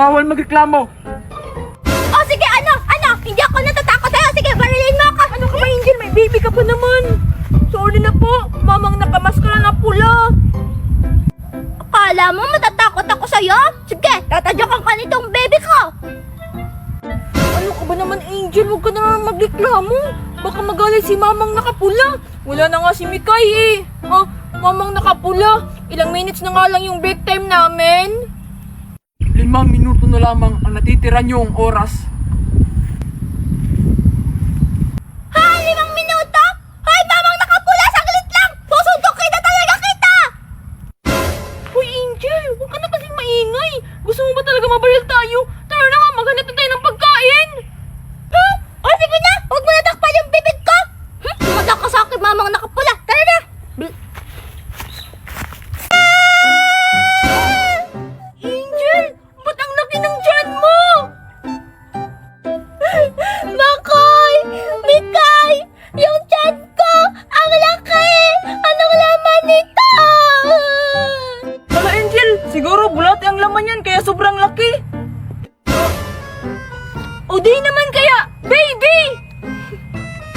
bawal magreklamo. Oh, sige, ano? Hindi ako natatakot sa'yo. Sige, barilin mo ako. Ano ka ba, Angel? May baby ka pa naman. Sorry na po. Mamang nakamaskara na pula. Akala mo matatakot ako sa'yo? Sige, tatadyakan ka nitong baby ko. Ano ka ba naman, Angel? Huwag ka naman magreklamo. Baka magalit si Mamang nakapula. Wala na nga si Mikay eh. Mamang nakapula. Ilang minutes na nga lang yung break time namin. 5 minuto na lamang ang natitira niyong oras. Ha? 5 minuto? Hoy, Mamang nakapula! Saglit lang! Susundok kita talaga kita! Hoy, Angel! Huwag ka na kasing maingay. Gusto mo ba talaga mabaril tayo? Tara na nga, maghanap na tayo ng pagkain. Ha? O, sige na! Huwag mo na takpan yung bibig ko! Tumadak ka sa akin, Mamang nakapula! Tara na! Angel! Ba't ang laki ng tiyan mo? Makoy! Mikay! Yung tiyan ko! Ang laki! Anong laman nito? Hala, Angel! Siguro bulate ang laman yan kaya sobrang laki. O di naman kaya, baby!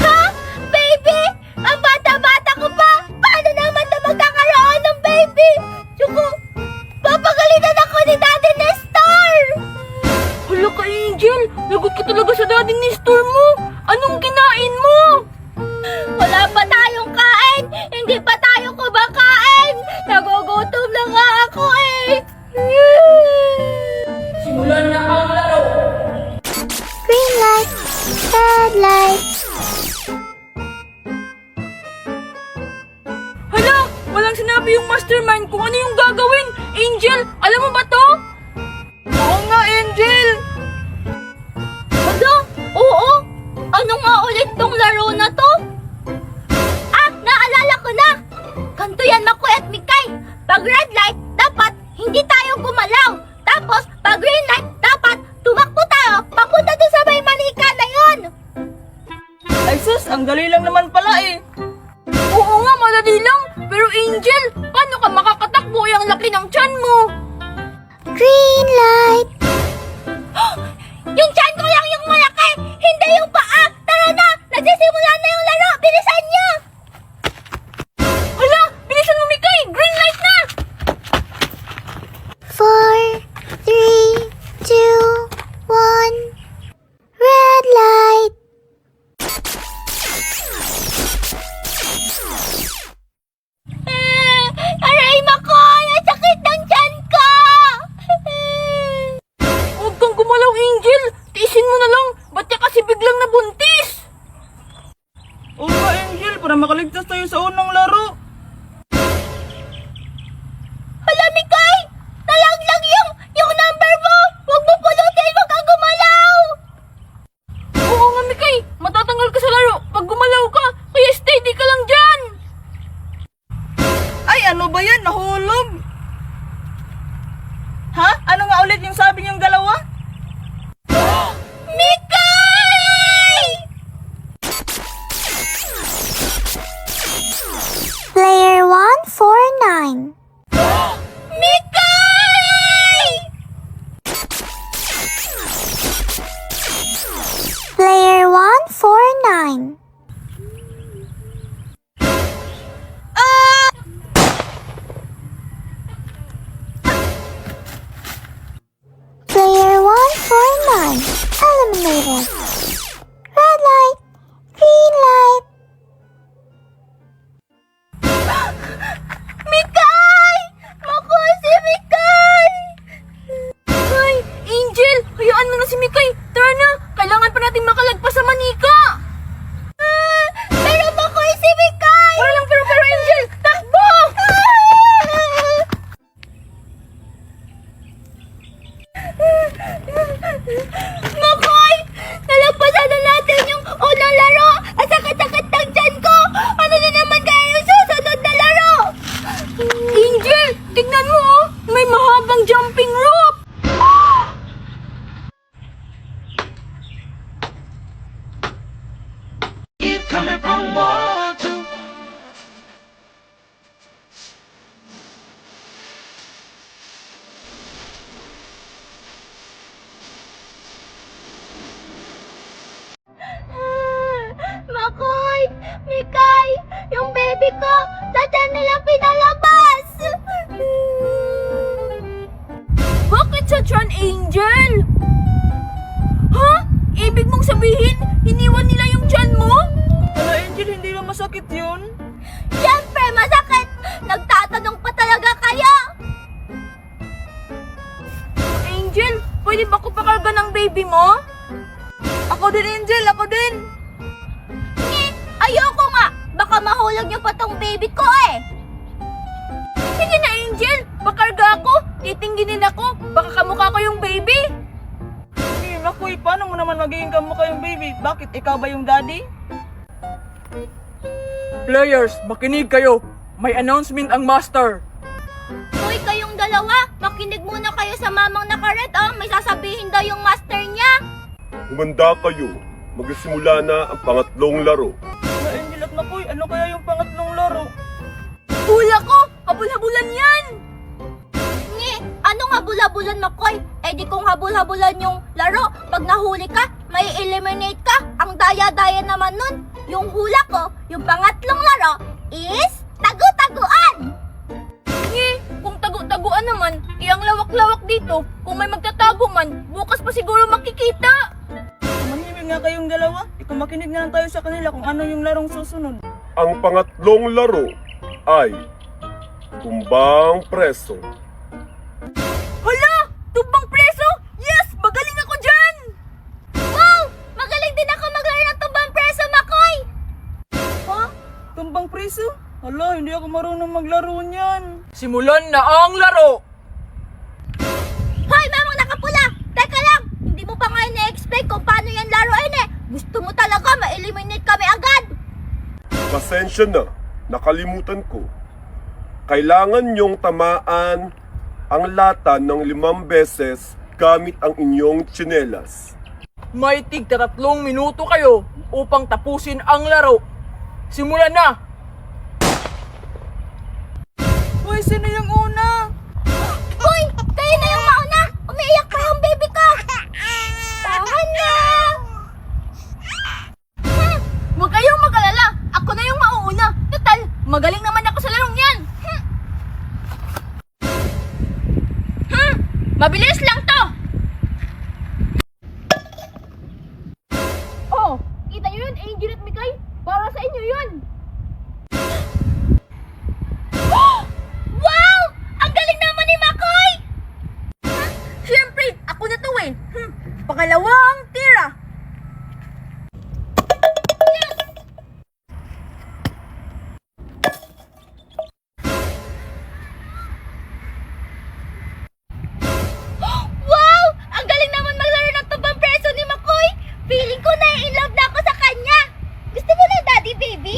Ha? Baby? Ang bata-bata ko pa! Paano naman na magkakaroon ng baby? Tsaka, papagalitan ako ni Daddy Nestor! Hala ka, Angel! Lagot ka talaga sa Daddy Nestor mo! Anong kinain mo? Wala pa tayong kain! Hindi pa tayo kumakain! Nagugutom na nga ako eh! Simulan na ang laro! Green light, red light. Hala! Walang sinabi yung mastermind kung ano yung gagawin! Angel! Alam mo ba to? Oo nga, Angel! Ano? Oo? Ano nga ulit tong laro na to? Naalala ko na! Ganto yan, Makoy at Mikay! Pag red light, dapat hindi tayo gumalaw. Tapos, pag green light, dapat tumakbo tayo papunta doon sa may manika na yun. Ay sus, ang dali lang naman pala eh. Oo nga, madali lang. Pero Angel, paano ka makakatakbo? Yung laki ng tiyan mo. Green light. Yung tiyan ko lang yung malaki, hindi yung paa. Tara na, nagsisimula na yung laro. Bilisan niyo. Hala, bilisan mo, Mikay. Green light na. 4, 3, 2, 1. Red light. Aray, Makoy! Ang sakit ng tiyan ko! Huwag kang gumalaw, Angel. Tiisin mo na lang. Ba't ka kasi biglang nabuntis? Oo nga, Angel. Para makaligtas tayo sa unang laro. Hala, Mikay! Nalaglag yung number mo! Huwag mo pulutin! Huwag kang gumalaw! Oo nga, Mikay. Matatanggal ka sa laro pag gumalaw ka. Kaya steady ka lang dyan. Ay, ano ba yan? Nahulog. Ha? Ano nga ulit yung sabi niyong dalawa? Mikay! Player 149. Mikay! Player 149. Player 149 eliminated. Red light, green light. Mikay! Makoy si Mikay! Ay, Angel! Hayaan mo na si Mikay. Tara na. Kailangan pa natin makalagpas sa manika. Pero Makoy si Mikay! Wala lang pero Angel! Takbo! Makoy! Nalampasan na natin yung unang laro! Ang sakit-sakit ng tiyan ko! Ano na naman kaya yung susunod na laro? Angel! Tignan mo oh! May mahabang jumping rope! Coming from war to na nila pinalabas? Bakit sa tiyan, Angel? Ha? Ibig mong sabihin, iniwan nila yung tiyan mo? Hala Angel, hindi na masakit yun. Siyempre, masakit! Nagtatanong pa talaga kayo! Angel, pwede ba ko pakarga ng baby mo? Ako din Angel, ako din. Ayoko nga! Baka mahulog niyo pa tong baby ko eh! Sige na, Angel! Pakarga ako! Titingginin ako! Baka kamukha ko yung baby! Sige, Makoy, paano mo naman magiging kamukha yung baby? Bakit ikaw ba yung daddy? Players, makinig kayo. May announcement ang master. Hoy, kayong dalawa! Makinig muna kayo sa mamang nakaret, oh! May sasabihin daw yung master niya! Humanda kayo. Magsisimula na ang pangatlong laro. Hala Angel at Makoy, ano kaya yung pangatlong laro? Hula ko! Habul-habulan yan! Ngi, anong habul-habulan, Makoy? Eh di kung habul-habulan yung laro, pag nahuli ka, may eliminate ka. Ang daya-daya naman nun. Yung hula ko, yung pangatlong laro, is tagu-taguan! Ngi, kung tagu-taguan naman, iyang lawak-lawak dito. Kung may magtatago man, bukas pa siguro makikita. Manhimig nga kayong dalawa. Ikaw makinig na lang tayo sa kanila kung ano yung larong susunod. Ang pangatlong laro ay tumbang preso. Hala! Tumbang preso? Yes! Magaling ako dyan! Wow! Magaling din ako maglaro ng tumbang preso, Makoy! Ha? Tumbang preso? Hala, hindi ako marunong maglaro niyan. Simulan na ang laro! Hoy, mamang nakapula! Teka lang! Hindi mo pa nga na-explain kung paano yan laruin eh! Gusto mo talaga ma-eliminate kami agad! Pasensya na, nakalimutan ko. Kailangan nyong tamaan ang lata ng 5 beses gamit ang inyong tsinelas. May tig 3 minuto kayo upang tapusin ang laro. Simulan na! Hoy, sino yung una? Hoy! Kayo na yung mauna! Umiiyak pa yung baby ko! Tahan na! Huwag kayong mag-alala! Ako na yung mauuna! Total, magaling naman ako sa larong yan! Mabilis lang to! Oh! Kita nyo yun, Angel at Mikay? Para sa inyo yun! Wow! Ang galing naman ni Makoy! Siyempre, ako na to eh. Pangalawang tira. Yes! Wow! Ang galing naman maglaro ng tumbang preso ni Makoy. Feeling ko na in love na ako sa kanya. Gusto mo na, Daddy Baby?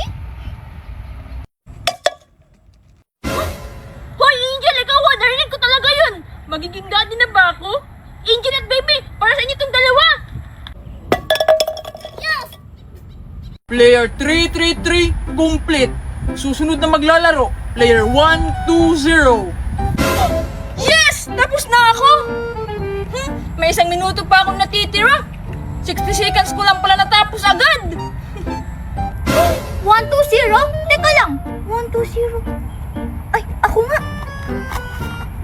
Hoy, Angel! Ikaw, narinig ko talaga yun! Magiging daddy na ba ako? Angel at Baby, para sa inyo itong dalawa! Yes! Player 333 complete. Susunod na maglalaro, player 120. Yes! Tapos na ako! May 1 minuto pa akong natitira. 60 seconds ko lang pala natapos agad. 120? Teka lang. 120. Ay, ako nga.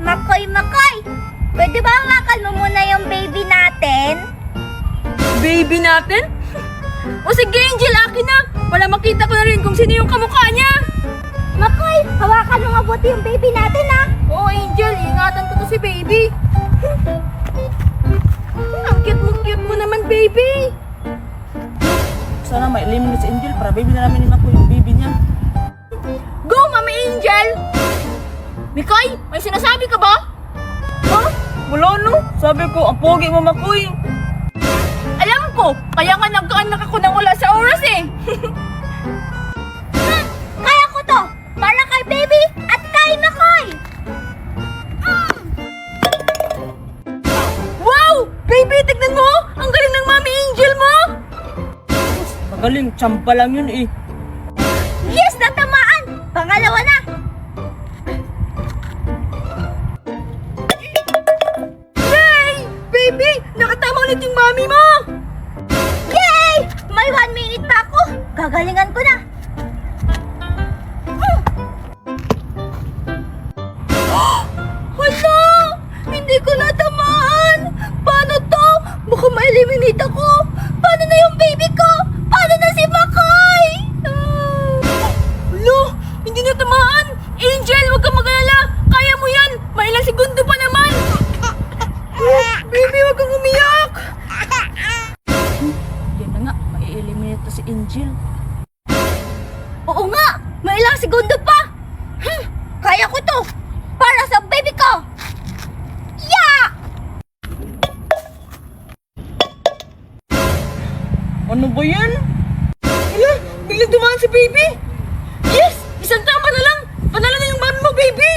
Makoy. Pwede ba hawakan mo muna yung baby natin? Baby natin? O sige, Angel, akin na. Para makita ko na rin kung sino yung kamukha niya. Makoy, hawakan mo mabuti yung baby natin, ha? Oo, Angel. Ingatan ko to si baby. Ang cute mo naman, baby. Sana may eliminate si Angel para baby na namin ni Makoy yung baby niya. Go, Mama Angel! Mikay, may sinasabi ka ba? Ha? Wala no? Sabi ko, ang pogi mo Makoy. Alam ko, kaya nga nagkaanak ako nang wala sa oras eh. Kaya ko to, para kay baby at kay Makoy. Wow! Baby, tignan mo! Ang galing ng Mami Angel mo! Magaling, tsampa lang yun eh. Yes, natamaan! Pangalawa na! Yay! Baby, nakatama ulit yung mami mo! Yay! May 1 minute pa ako. Gagalingan ko na. Ano ba yan? Hala, biglang dumaan si baby. Yes! Isang tama na lang! Panalo na yung ban mo, baby!